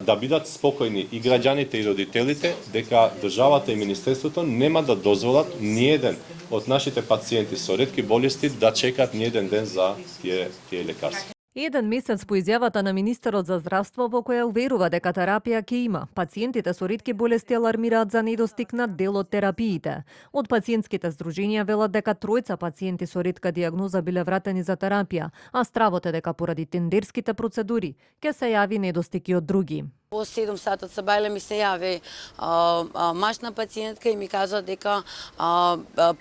Да бидат спокојни и граѓаните и родителите дека државата и министерството нема да дозволат ниеден од нашите пациенти со ретки болести да чекаат ниеден ден за тие лекарства. Еден месец по изјавата на министерот за здравство во која уверува дека терапија ќе има, пациентите со ретки болести алармираат за недостиг на дел од терапиите. Од пациентските здруженија велат дека тројца пациенти со ретка дијагноза биле вратени за терапија, а стравот е дека поради тендерските процедури ќе се јави недостиг и од други. Во 7 сат од Сабајле ми се јави машна пациентка и ми кажа дека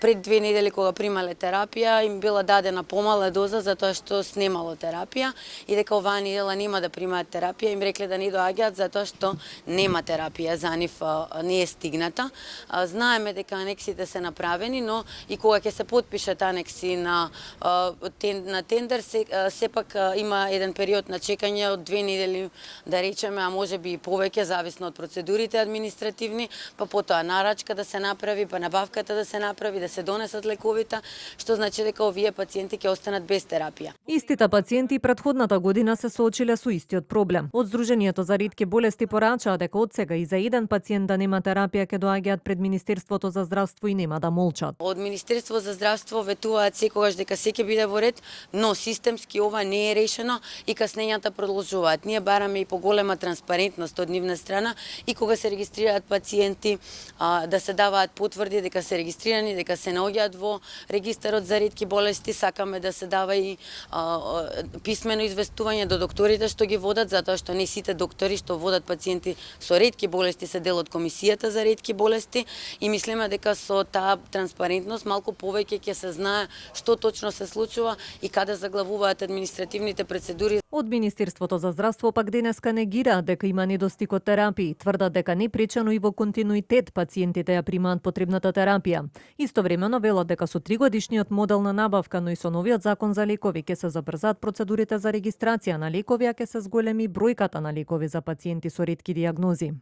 пред 2 недели кога примале терапија им била дадена помала доза затоа што снемало терапија и дека оваа недела нема да примаат терапија, им рекле да не доаѓаат затоа што нема терапија за нив, не е стигната. Знаеме дека анексите се направени, но и кога ќе се потпишат анекси на тендер сепак има еден период на чекање од 2 недели, да речеме, а може би и повеќе, зависно од процедурите административни, па потоа нарачка да се направи, па набавката да се направи, да се донесат лековите, што значи дека овие пациенти ќе останат без терапија. Истите пациенти претходната година се соочиле со истиот проблем. Од Здруженијето за ретки болести порачаа дека од сега и за еден пациент да нема терапија ќе доаѓаат пред Министерството за здравство и нема да молчат. Од Министерство за здравство ветуваат секогаш дека се ќе биде во ред, но системски ова не е решено и каснењата продолжуваат. Ние бараме и поголема транспарентност од нивна страна и кога се регистрираат пациенти да се даваат потврди дека се регистрирани, дека се наоѓаат во регистарот за ретки болести, сакаме да се дава и писмено известување до докторите што ги водат, затоа што не сите доктори што водат пациенти со ретки болести се дел од комисијата за ретки болести и мислиме дека со таа транспарентност малку повеќе ќе се знае што точно се случува и каде заглавуваат административните процедури. Од Министерството за здравство пак денеска негираат дека има недостиг од терапии, тврдат дека непречено и во континуитет пациентите ја примаат потребната терапија. Истовремено велат дека со 3-годишниот модел на набавка, но и со новиот закон за лекови ќе се забрзаат процедурите за регистрација на лекови, а ќе се зголеми бројката на лекови за пациенти со ретки дијагнози.